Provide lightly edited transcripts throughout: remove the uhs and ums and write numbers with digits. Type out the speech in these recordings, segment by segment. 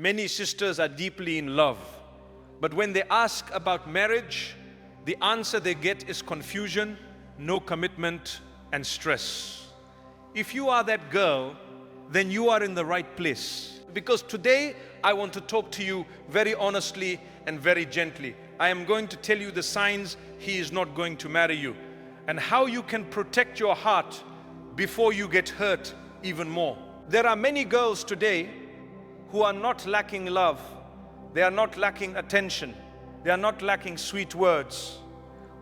Many sisters are deeply in love, but when they ask about marriage, the answer they get is confusion, no commitment, and stress. If you are that girl, then you are in the right place. Because today, I want to talk to you very honestly and very gently. I am going to tell you the signs he is not going to marry you, and how you can protect your heart before you get hurt even more. There are many girls today who are not lacking love. They are not lacking attention. They are not lacking sweet words.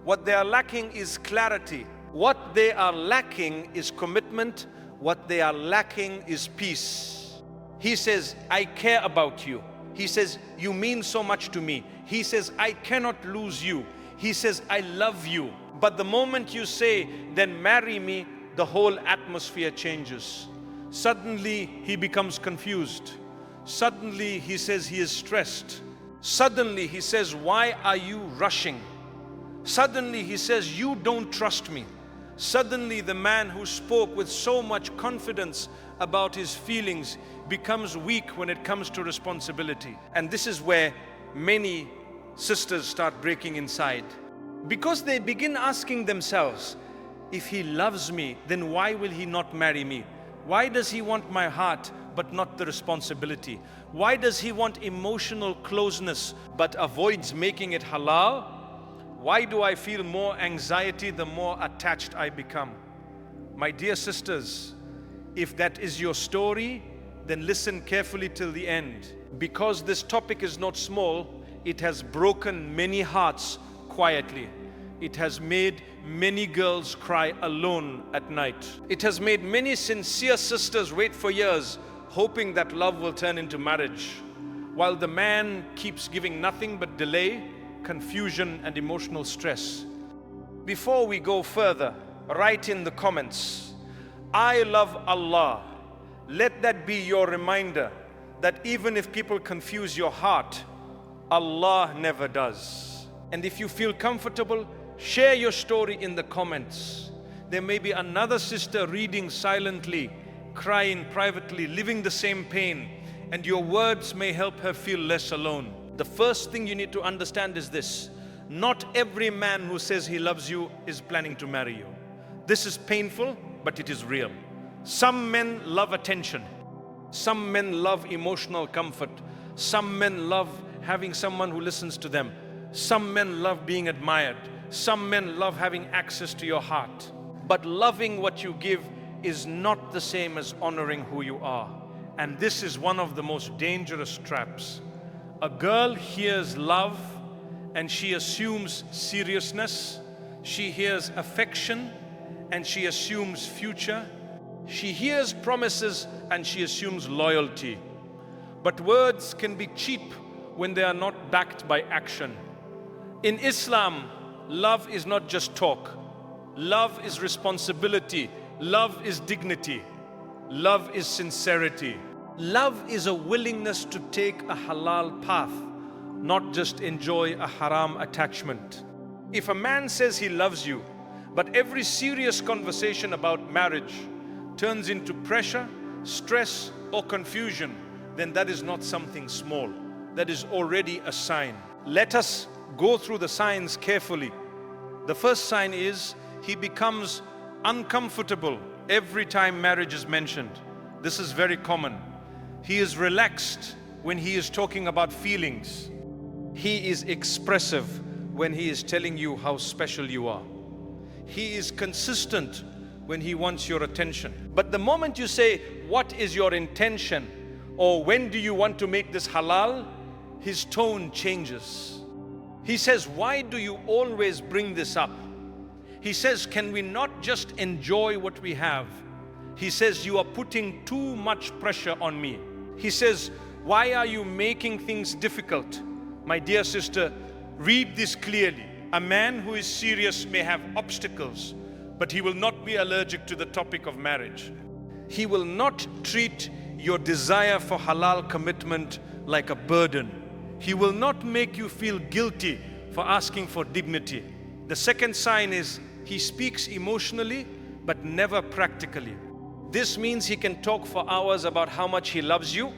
What they are lacking is clarity. What they are lacking is commitment. What they are lacking is peace. He says, I care about you. He says, you mean so much to me. He says, I cannot lose you. He says, I love you. But the moment you say, then marry me, the whole atmosphere changes. Suddenly, he becomes confused. Suddenly, he says he is stressed. Suddenly, he says, why are you rushing? Suddenly, he says, you don't trust me. Suddenly, the man who spoke with so much confidence about his feelings becomes weak when it comes to responsibility. And this is where many sisters start breaking inside. Because they begin asking themselves, if he loves me, then why will he not marry me? Why does he want my heart but not the responsibility? Why does he want emotional closeness but avoids making it halal? Why do I feel more anxiety the more attached I become? My dear sisters, if that is your story, then listen carefully till the end. Because this topic is not small, it has broken many hearts quietly. It has made many girls cry alone at night. It has made many sincere sisters wait for years, hoping that love will turn into marriage, while the man keeps giving nothing but delay, confusion, and emotional stress. Before we go further, write in the comments, I love Allah. Let that be your reminder that even if people confuse your heart, Allah never does. And if you feel comfortable, share your story in the comments. There may be another sister reading silently, crying privately, living the same pain, and your words may help her feel less alone. The first thing you need to understand is this: not every man who says he loves you is planning to marry you. This is painful, but it is real. Some men love attention. Some men love emotional comfort. Some men love having someone who listens to them. Some men love being admired. Some men love having access to your heart. But loving what you give is not the same as honoring who you are. And this is one of the most dangerous traps. A girl hears love and she assumes seriousness. She hears affection and she assumes future. She hears promises and she assumes loyalty. But words can be cheap when they are not backed by action. In Islam, love is not just talk. Love is responsibility. Love is dignity. Love is sincerity. Love is a willingness to take a halal path, not just enjoy a haram attachment. If a man says he loves you, but every serious conversation about marriage turns into pressure, stress, or confusion, then that is not something small. That is already a sign. Let us go through the signs carefully. The first sign is he becomes uncomfortable every time marriage is mentioned. This is very common. He is relaxed when he is talking about feelings. He is expressive when he is telling you how special you are. He is consistent when he wants your attention. But the moment you say, what is your intention? Or when do you want to make this halal? His tone changes. He says, why do you always bring this up? He says, can we not just enjoy what we have? He says, you are putting too much pressure on me. He says, why are you making things difficult? My dear sister, read this clearly. A man who is serious may have obstacles, but he will not be allergic to the topic of marriage. He will not treat your desire for halal commitment like a burden. He will not make you feel guilty for asking for dignity. The second sign is he speaks emotionally but never practically. This means he can talk for hours about how much he loves you.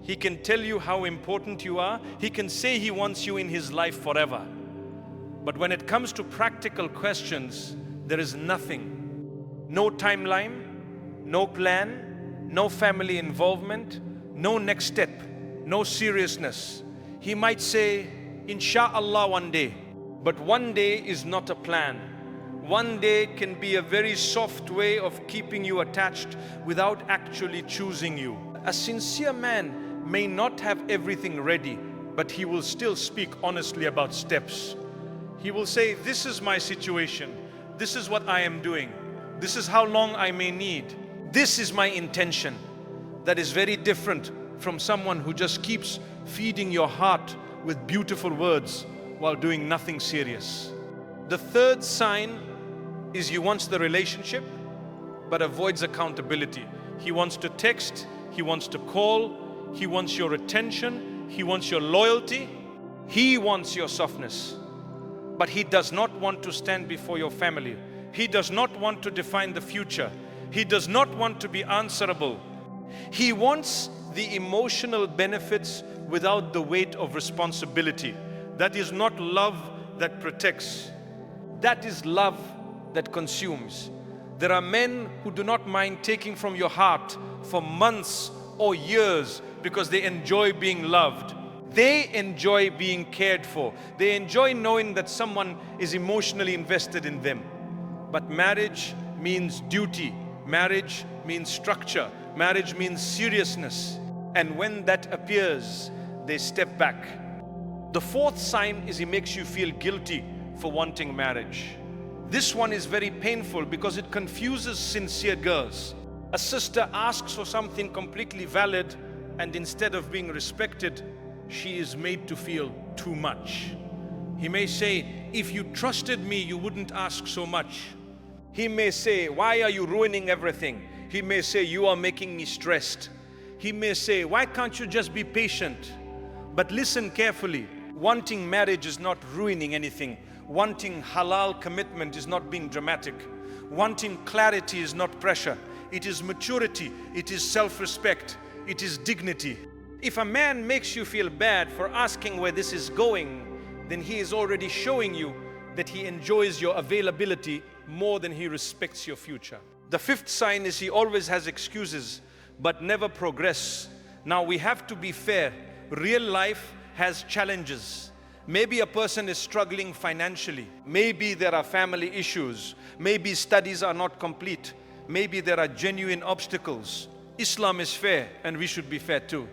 He can tell you how important you are. He can say he wants you in his life forever. But when it comes to practical questions, there is nothing. No timeline, no plan, no family involvement, no next step, no seriousness. He might say, Insha'Allah one day. But one day is not a plan. One day can be a very soft way of keeping you attached without actually choosing you. A sincere man may not have everything ready, but he will still speak honestly about steps. He will say, this is my situation. This is what I am doing. This is how long I may need. This is my intention. That is very different from someone who just keeps feeding your heart with beautiful words while doing nothing serious. The third sign is he wants the relationship but avoids accountability. He wants to text, he wants to call, he wants your attention, he wants your loyalty, he wants your softness. But he does not want to stand before your family. He does not want to define the future. He does not want to be answerable. He wants the emotional benefits without the weight of responsibility. That is not love that protects. That is love that consumes. There are men who do not mind taking from your heart for months or years because they enjoy being loved. They enjoy being cared for. They enjoy knowing that someone is emotionally invested in them. But marriage means duty. Marriage means structure. Marriage means seriousness. And when that appears, they step back. The fourth sign is he makes you feel guilty for wanting marriage. This one is very painful because it confuses sincere girls. A sister asks for something completely valid, and instead of being respected, she is made to feel too much. He may say, if you trusted me, you wouldn't ask so much. He may say, why are you ruining everything? He may say, you are making me stressed. He may say, why can't you just be patient? But listen carefully. Wanting marriage is not ruining anything. Wanting halal commitment is not being dramatic. Wanting clarity is not pressure. It is maturity. It is self-respect. It is dignity. If a man makes you feel bad for asking where this is going, then he is already showing you that he enjoys your availability more than he respects your future. The fifth sign is he always has excuses but never progress. Now we have to be fair. Real life has challenges. Maybe a person is struggling financially. Maybe there are family issues. Maybe studies are not complete. Maybe there are genuine obstacles. Islam is fair and we should be fair too.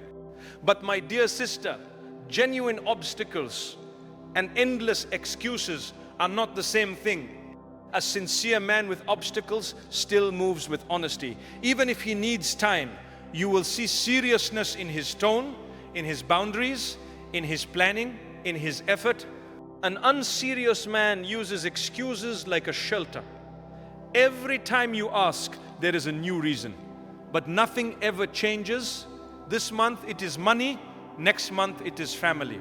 But my dear sister, genuine obstacles and endless excuses are not the same thing. A sincere man with obstacles still moves with honesty. Even if he needs time, you will see seriousness in his tone, in his boundaries, in his planning, in his effort. An unserious man uses excuses like a shelter. Every time you ask, there is a new reason. But nothing ever changes. This month it is money, next month it is family.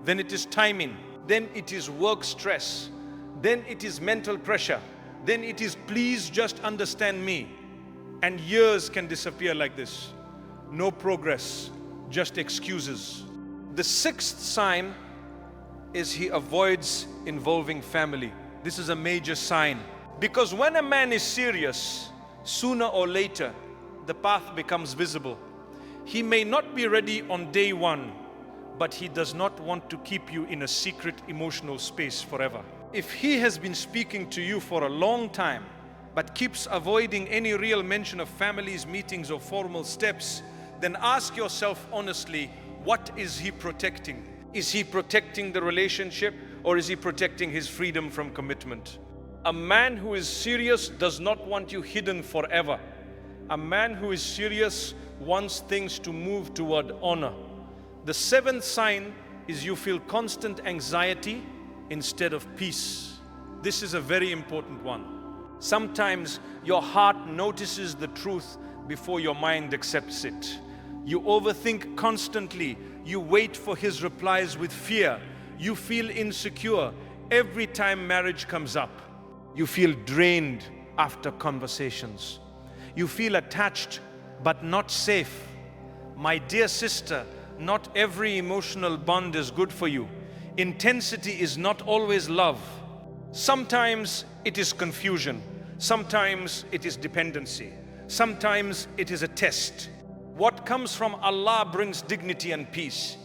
Then it is timing, then it is work stress, then it is mental pressure, then it is please just understand me. And years can disappear like this. No progress, just excuses. The sixth sign is he avoids involving family. This is a major sign. Because when a man is serious, sooner or later, the path becomes visible. He may not be ready on day one, but he does not want to keep you in a secret emotional space forever. If he has been speaking to you for a long time, but keeps avoiding any real mention of families, meetings, or formal steps, then ask yourself honestly, what is he protecting? Is he protecting the relationship, or is he protecting his freedom from commitment? A man who is serious does not want you hidden forever. A man who is serious wants things to move toward honor. The seventh sign is you feel constant anxiety instead of peace. This is a very important one. Sometimes your heart notices the truth before your mind accepts it. You overthink constantly. You wait for his replies with fear. You feel insecure every time marriage comes up. You feel drained after conversations. You feel attached but not safe. My dear sister, not every emotional bond is good for you. Intensity is not always love. Sometimes it is confusion. Sometimes it is dependency. Sometimes it is a test. What comes from Allah brings dignity and peace.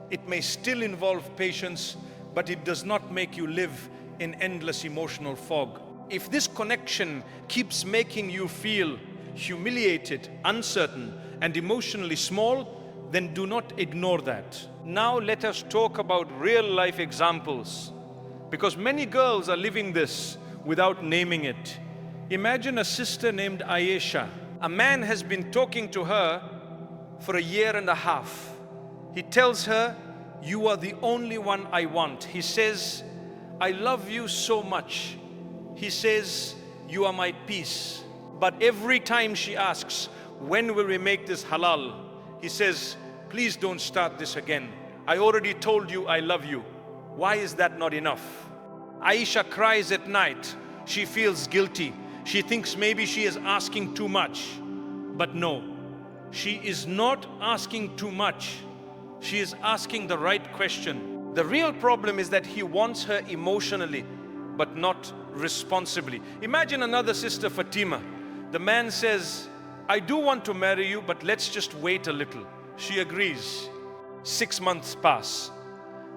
It may still involve patience, but it does not make you live in endless emotional fog. If this connection keeps making you feel humiliated, uncertain, and emotionally small, then do not ignore that. Now let us talk about real life examples, because many girls are living this without naming it. Imagine a sister named Ayesha. A man has been talking to her for 1.5 years. He tells her, "You are the only one I want." He says, "I love you so much." He says, "You are my peace." But every time she asks, "When will we make this halal?" he says, "Please don't start this again. I already told you I love you." Why is that not enough? Aisha cries at night. She feels guilty. She thinks maybe she is asking too much. But no, she is not asking too much. She is asking the right question. The real problem is that he wants her emotionally, but not responsibly. Imagine another sister, Fatima. The man says, "I do want to marry you, but let's just wait a little." She agrees. 6 months pass.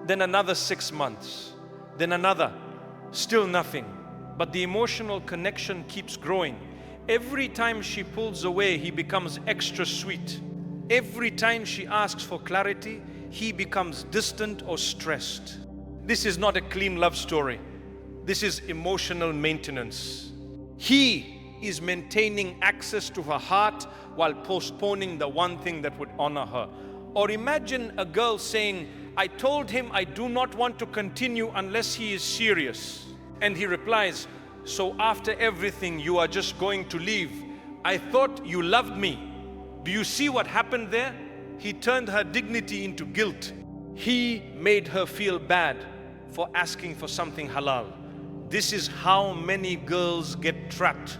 Then another 6 months. Then another. Still nothing. But the emotional connection keeps growing. Every time she pulls away, he becomes extra sweet. Every time she asks for clarity, he becomes distant or stressed. This is not a clean love story. This is emotional maintenance. He is maintaining access to her heart while postponing the one thing that would honor her. Or imagine a girl saying, "I told him I do not want to continue unless he is serious." And he replies, "So after everything you are just going to leave? I thought you loved me." Do you see what happened there? He turned her dignity into guilt. He made her feel bad for asking for something halal. This is how many girls get trapped.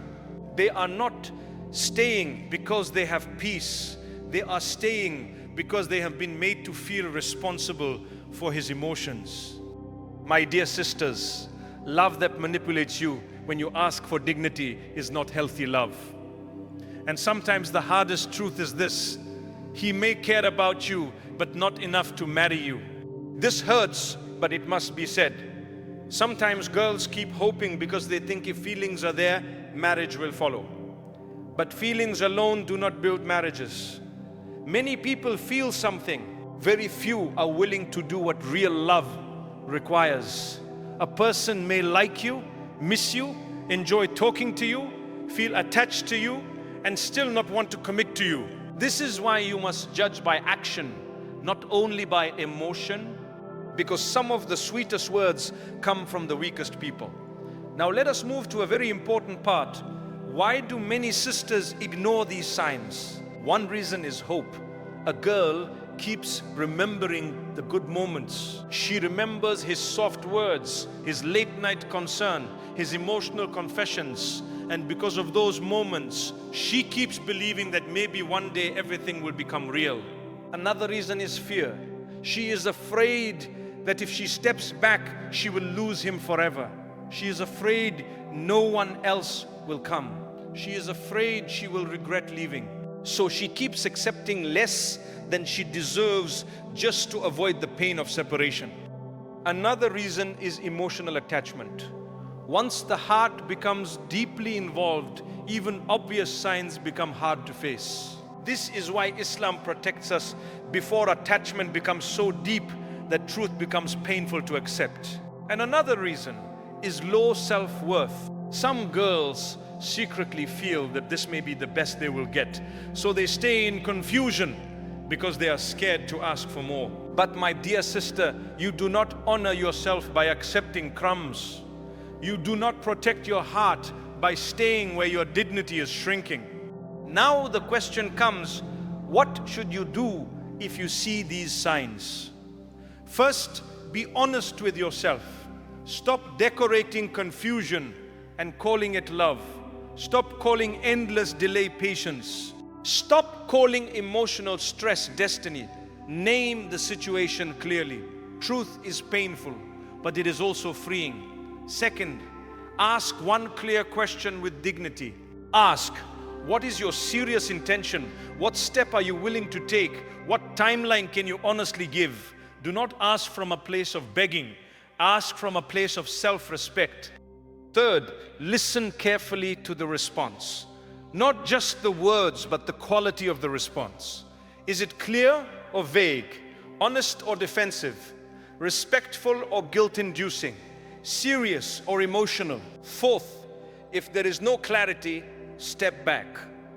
They are not staying because they have peace. They are staying because they have been made to feel responsible for his emotions. My dear sisters, love that manipulates you when you ask for dignity is not healthy love. And sometimes the hardest truth is this: he may care about you, but not enough to marry you. This hurts, but it must be said. Sometimes girls keep hoping because they think if feelings are there, marriage will follow. But feelings alone do not build marriages. Many people feel something. Very few are willing to do what real love requires. A person may like you, miss you, enjoy talking to you, feel attached to you, and still not want to commit to you. This is why you must judge by action, not only by emotion, because some of the sweetest words come from the weakest people. Now let us move to a very important part. Why do many sisters ignore these signs? One reason is hope. A girl keeps remembering the good moments. She remembers his soft words, his late night concern, his emotional confessions. And because of those moments, she keeps believing that maybe one day everything will become real. Another reason is fear. She is afraid that if she steps back, she will lose him forever. She is afraid no one else will come. She is afraid she will regret leaving. So she keeps accepting less than she deserves just to avoid the pain of separation. Another reason is emotional attachment. Once the heart becomes deeply involved, even obvious signs become hard to face. This is why Islam protects us before attachment becomes so deep that truth becomes painful to accept. And another reason is low self-worth. Some girls secretly feel that this may be the best they will get, so they stay in confusion because they are scared to ask for more. But my dear sister, you do not honor yourself by accepting crumbs. You do not protect your heart by staying where your dignity is shrinking. Now the question comes, what should you do if you see these signs? First, be honest with yourself. Stop decorating confusion and calling it love. Stop calling endless delay patience. Stop calling emotional stress destiny. Name the situation clearly. Truth is painful, but it is also freeing. Second, ask one clear question with dignity. Ask, what is your serious intention? What step are you willing to take? What timeline can you honestly give? Do not ask from a place of begging. Ask from a place of self-respect. Third, listen carefully to the response. Not just the words, but the quality of the response. Is it clear or vague? Honest or defensive? Respectful or guilt-inducing? Serious or emotional? Fourth, if there is no clarity, step back.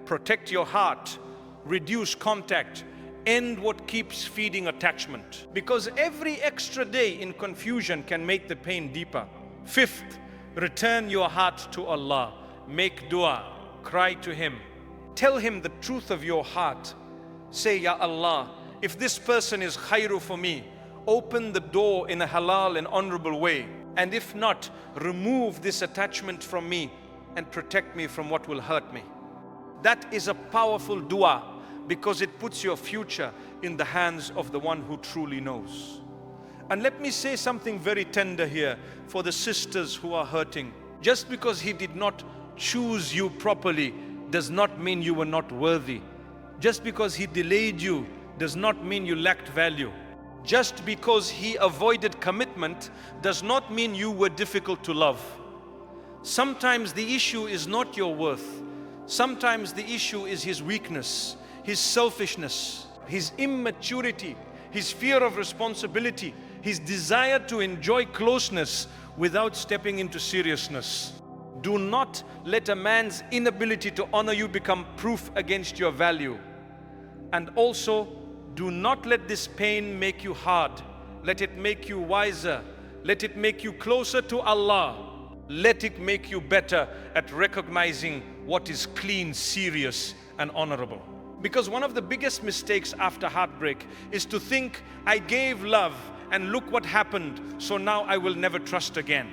Protect your heart. Reduce contact. End what keeps feeding attachment. Because every extra day in confusion can make the pain deeper. Fifth, return your heart to Allah. Make dua. Cry to Him. Tell Him the truth of your heart. Say, Ya Allah, if this person is khairu for me, open the door in a halal and honorable way. And if not, remove this attachment from me and protect me from what will hurt me. That is a powerful dua because it puts your future in the hands of the one who truly knows. And let me say something very tender here for the sisters who are hurting. Just because he did not choose you properly does not mean you were not worthy. Just because he delayed you does not mean you lacked value. Just because he avoided commitment does not mean you were difficult to love. Sometimes the issue is not your worth. Sometimes the issue is his weakness, his selfishness, his immaturity, his fear of responsibility, his desire to enjoy closeness without stepping into seriousness. Do not let a man's inability to honor you become proof against your value. And also, do not let this pain make you hard. Let it make you wiser. Let it make you closer to Allah. Let it make you better at recognizing what is clean, serious, and honorable. Because one of the biggest mistakes after heartbreak is to think, I gave love and look what happened, so now I will never trust again.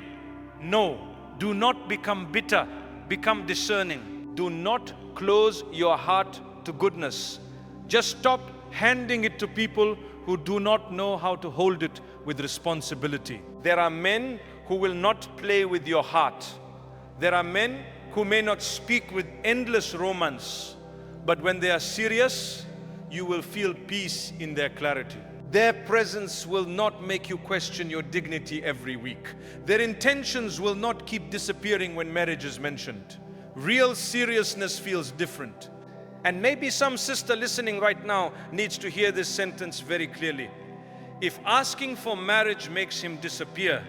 No, do not become bitter, become discerning. Do not close your heart to goodness. Just stop handing it to people who do not know how to hold it with responsibility. There are men who will not play with your heart. There are men who may not speak with endless romance, but when they are serious, you will feel peace in their clarity. Their presence will not make you question your dignity every week. Their intentions will not keep disappearing when marriage is mentioned. Real seriousness feels different. And maybe some sister listening right now needs to hear this sentence very clearly. If asking for marriage makes him disappear,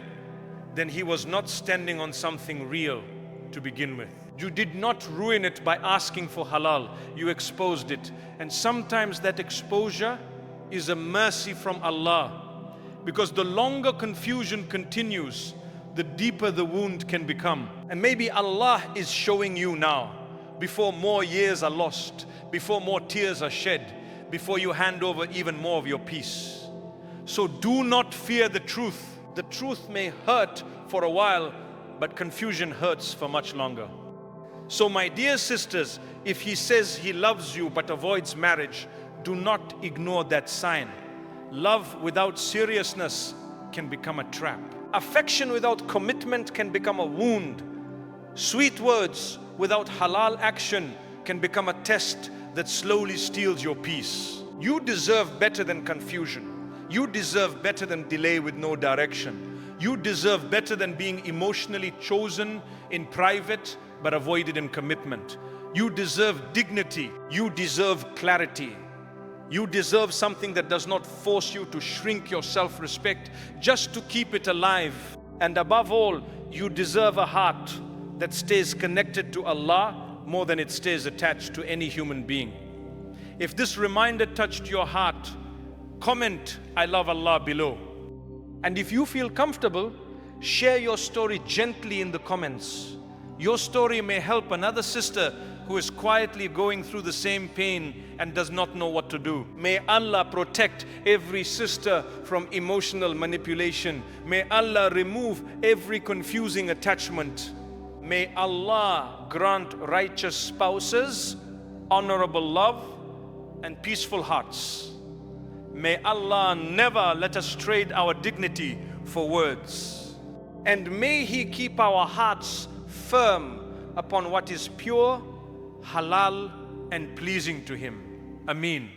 then he was not standing on something real to begin with. You did not ruin it by asking for halal. You exposed it. And sometimes that exposure is a mercy from Allah. Because the longer confusion continues, the deeper the wound can become. And maybe Allah is showing you now, before more years are lost, before more tears are shed, before you hand over even more of your peace. So do not fear the truth. The truth may hurt for a while, but confusion hurts for much longer. So my dear sisters, if he says he loves you but avoids marriage, do not ignore that sign. Love without seriousness can become a trap. Affection without commitment can become a wound. Sweet words without halal action can become a test that slowly steals your peace. You deserve better than confusion. You deserve better than delay with no direction. You deserve better than being emotionally chosen in private but avoided in commitment. You deserve dignity. You deserve clarity. You deserve something that does not force you to shrink your self-respect just to keep it alive. And above all, you deserve a heart that stays connected to Allah more than it stays attached to any human being. If this reminder touched your heart, comment, I love Allah below. And if you feel comfortable, share your story gently in the comments. Your story may help another sister who is quietly going through the same pain and does not know what to do. May Allah protect every sister from emotional manipulation. May Allah remove every confusing attachment. May Allah grant righteous spouses honorable love, and peaceful hearts. May Allah never let us trade our dignity for words. And may He keep our hearts firm upon what is pure, halal, and pleasing to Him. Ameen.